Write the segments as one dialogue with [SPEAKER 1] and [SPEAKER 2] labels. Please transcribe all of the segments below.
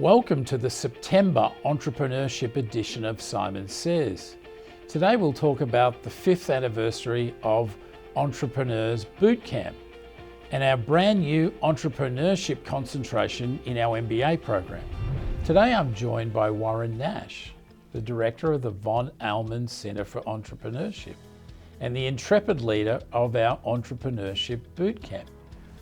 [SPEAKER 1] Welcome to the September Entrepreneurship edition of Simon Says. Today we'll talk about the 5th anniversary of Entrepreneurs Bootcamp and our brand new Entrepreneurship concentration in our MBA program. Today I'm joined by Warren Nash, the director of the Allmen Center for Entrepreneurship and the intrepid leader of our Entrepreneurship Bootcamp.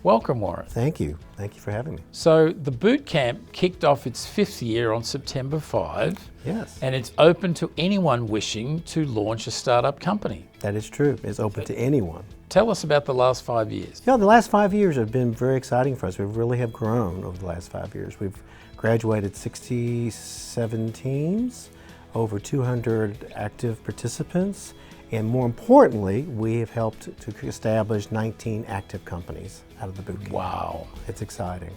[SPEAKER 1] Welcome, Warren.
[SPEAKER 2] Thank you. Thank you for having me.
[SPEAKER 1] So the bootcamp kicked off its 5th year on September 5.
[SPEAKER 2] Yes.
[SPEAKER 1] And it's open to anyone wishing to launch a startup company.
[SPEAKER 2] That is true. It's open to anyone.
[SPEAKER 1] Tell us about the last 5 years.
[SPEAKER 2] The last 5 years have been very exciting for us. We really have grown over the last 5 years. We've graduated 67 teams, over 200 active participants, and more importantly, we have helped to establish 19 active companies out of the bootcamp.
[SPEAKER 1] Wow.
[SPEAKER 2] It's exciting.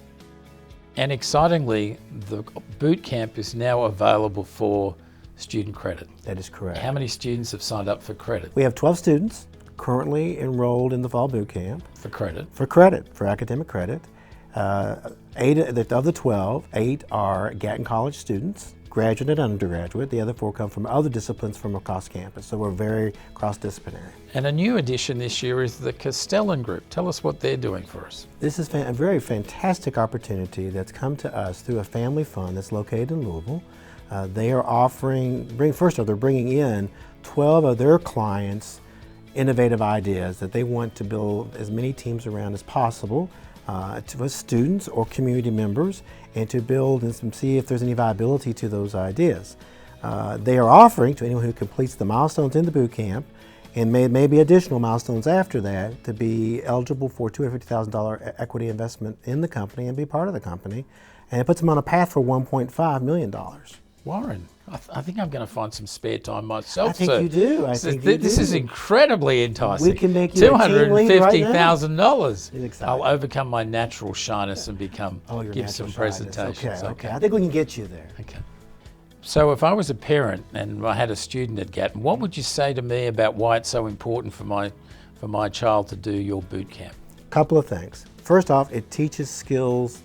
[SPEAKER 1] And excitingly, the bootcamp is now available for student credit.
[SPEAKER 2] That is correct.
[SPEAKER 1] How many students have signed up for credit?
[SPEAKER 2] We have 12 students currently enrolled in the fall bootcamp.
[SPEAKER 1] For credit?
[SPEAKER 2] For academic credit. 8 of the 12, 8 are Gatton College students, graduate and undergraduate. The other 4 come from other disciplines from across campus, so we're very cross-disciplinary.
[SPEAKER 1] And a new addition this year is the Castellan Group. Tell us what they're doing for us.
[SPEAKER 2] This is a very fantastic opportunity that's come to us through a family fund that's located in Louisville. They are they're bringing in 12 of their clients' innovative ideas that they want to build as many teams around as possible to students or community members, and to build and see if there's any viability to those ideas. They are offering to anyone who completes the milestones in the boot camp and maybe additional milestones after that to be eligible for $250,000 equity investment in the company and be part of the company. And it puts them on a path for $1.5 million.
[SPEAKER 1] Warren, I think I'm going to find some spare time myself.
[SPEAKER 2] I think you do.
[SPEAKER 1] This is incredibly enticing.
[SPEAKER 2] We can make you a team lead right now.
[SPEAKER 1] $250,000.
[SPEAKER 2] It's exciting.
[SPEAKER 1] I'll overcome my natural shyness and give some presentations.
[SPEAKER 2] Okay. I think we can get you there.
[SPEAKER 1] Okay. So if I was a parent and I had a student at Gatton, what would you say to me about why it's so important for my child to do your boot camp?
[SPEAKER 2] A couple of things. First off, it teaches skills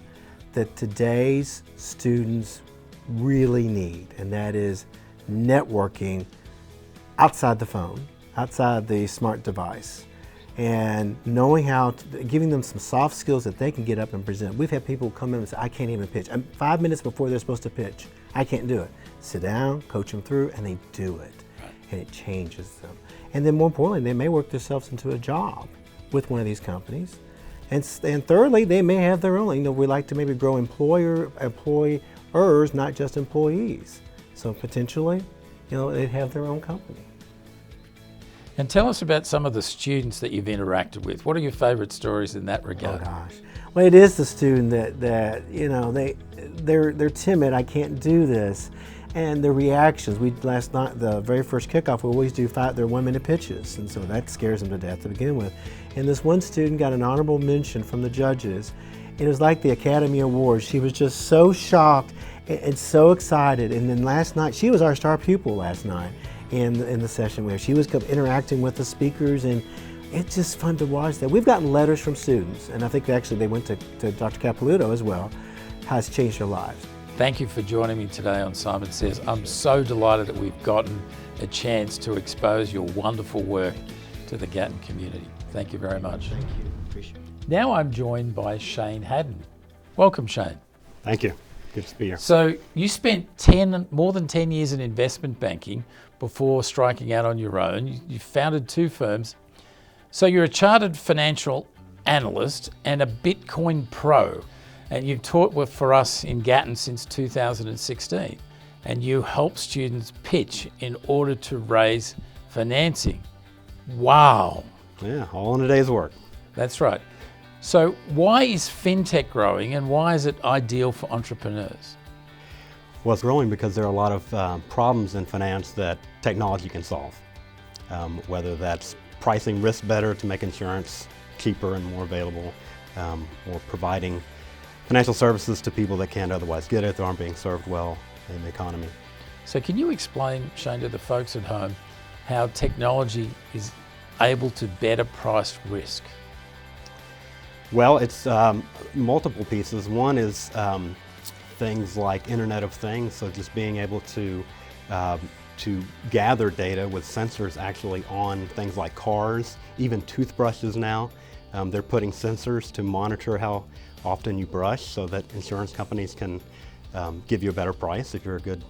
[SPEAKER 2] that today's students really need, and that is networking outside the phone, outside the smart device, and knowing giving them some soft skills that they can get up and present. We've had people come in and say, I can't even pitch. 5 minutes before they're supposed to pitch, I can't do it. Sit down, coach them through, and they do it. Right. And it changes them. And then more importantly, they may work themselves into a job with one of these companies. And thirdly, they may have their own. We like to maybe grow employers, not just employees. So potentially, they'd have their own company.
[SPEAKER 1] And tell us about some of the students that you've interacted with. What are your favorite stories in that regard?
[SPEAKER 2] Oh gosh. Well, it is the student that they're timid, I can't do this. And the reactions, last night, the very first kickoff, we always do their 1-minute pitches. And so that scares them to death to begin with. And this one student got an honorable mention from the judges. It was like the Academy Awards. She was just so shocked and so excited. And then last night, she was our star pupil last night in the session where she was interacting with the speakers, and it's just fun to watch that. We've gotten letters from students, and I think actually they went to Dr. Capilouto as well, how it's changed their lives.
[SPEAKER 1] Thank you for joining me today on Simon Says. I'm so delighted that we've gotten a chance to expose your wonderful work to the Gatton community. Thank you very much.
[SPEAKER 2] Thank you. Appreciate it.
[SPEAKER 1] Now I'm joined by Shane Hadden. Welcome, Shane.
[SPEAKER 3] Thank you. Good to be here.
[SPEAKER 1] So you spent more than 10 years in investment banking before striking out on your own. You founded 2 firms. So you're a chartered financial analyst and a Bitcoin pro. And you've taught for us in Gatton since 2016. And you help students pitch in order to raise financing. Wow.
[SPEAKER 3] Yeah, all in a day's work.
[SPEAKER 1] That's right. So why is fintech growing, and why is it ideal for entrepreneurs?
[SPEAKER 3] Well, it's growing because there are a lot of problems in finance that technology can solve. Whether that's pricing risk better to make insurance cheaper and more available, or providing financial services to people that can't otherwise get it, that aren't being served well in the economy.
[SPEAKER 1] So can you explain, Shane, to the folks at home how technology is able to better price risk?
[SPEAKER 3] Well, it's multiple pieces. One is things like Internet of Things, so just being able to gather data with sensors actually on things like cars, even toothbrushes now. They're putting sensors to monitor how often you brush so that insurance companies can give you a better price if you're a good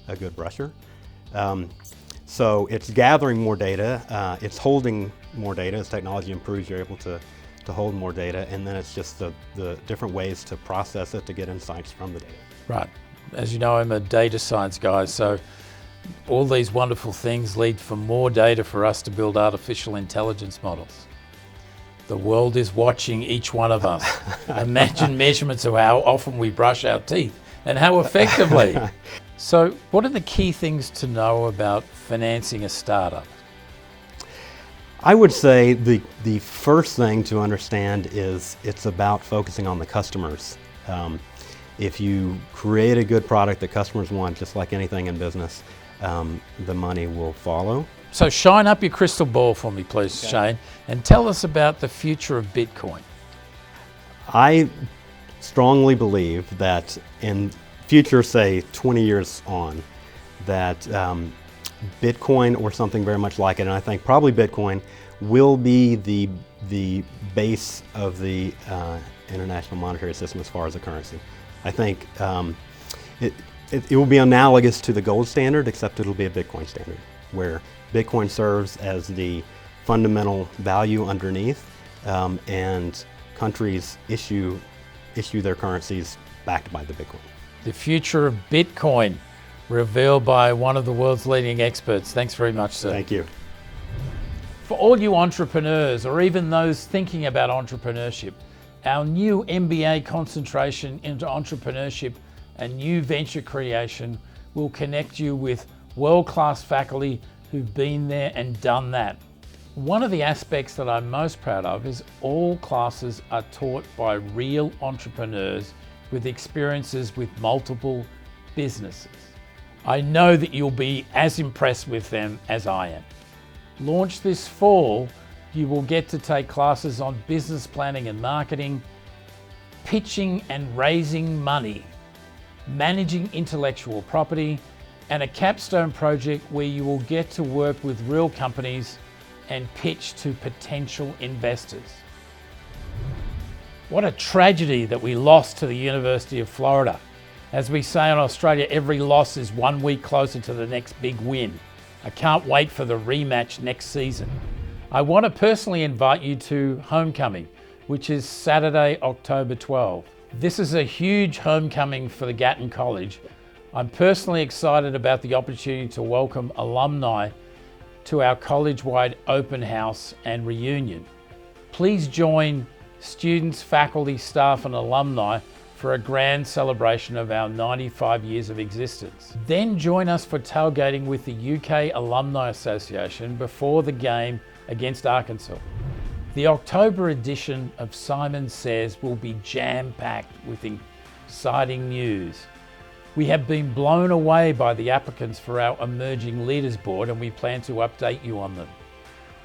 [SPEAKER 3] brusher. So it's gathering more data, it's holding more data. As technology improves, you're able to hold more data, and then it's just the different ways to process it to get insights from the data.
[SPEAKER 1] Right. As you know, I'm a data science guy, so all these wonderful things lead for more data for us to build artificial intelligence models. The world is watching each one of us. Imagine measurements of how often we brush our teeth and how effectively. So what are the key things to know about financing a startup?
[SPEAKER 3] I would say the first thing to understand is it's about focusing on the customers. If you create a good product that customers want, just like anything in business, the money will follow.
[SPEAKER 1] So shine up your crystal ball for me, please, okay, Shane, and tell us about the future of Bitcoin.
[SPEAKER 3] I strongly believe that in future, say 20 years on, that Bitcoin or something very much like it, and I think probably Bitcoin, will be the base of the international monetary system as far as a currency. I think it will be analogous to the gold standard, except it'll be a Bitcoin standard, where Bitcoin serves as the fundamental value underneath, and countries issue their currencies backed by the Bitcoin.
[SPEAKER 1] The future of Bitcoin, revealed by one of the world's leading experts. Thanks very much, sir.
[SPEAKER 3] Thank you.
[SPEAKER 1] For all you entrepreneurs, or even those thinking about entrepreneurship, our new MBA Concentration into Entrepreneurship and new venture creation will connect you with world-class faculty who've been there and done that. One of the aspects that I'm most proud of is all classes are taught by real entrepreneurs with experiences with multiple businesses. I know that you'll be as impressed with them as I am. Launched this fall, you will get to take classes on business planning and marketing, pitching and raising money, managing intellectual property, and a capstone project where you will get to work with real companies and pitch to potential investors. What a tragedy that we lost to the University of Florida. As we say in Australia, every loss is 1 week closer to the next big win. I can't wait for the rematch next season. I want to personally invite you to Homecoming, which is Saturday, October 12. This is a huge homecoming for the Gatton College. I'm personally excited about the opportunity to welcome alumni to our college-wide open house and reunion. Please join students, faculty, staff and alumni for a grand celebration of our 95 years of existence. Then join us for tailgating with the UK Alumni Association before the game against Arkansas. The October edition of Simon Says will be jam-packed with exciting news. We have been blown away by the applicants for our Emerging Leaders Board, and we plan to update you on them.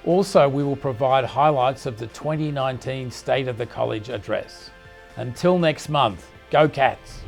[SPEAKER 1] Also, we will provide highlights of the 2019 State of the College address. Until next month, go Cats!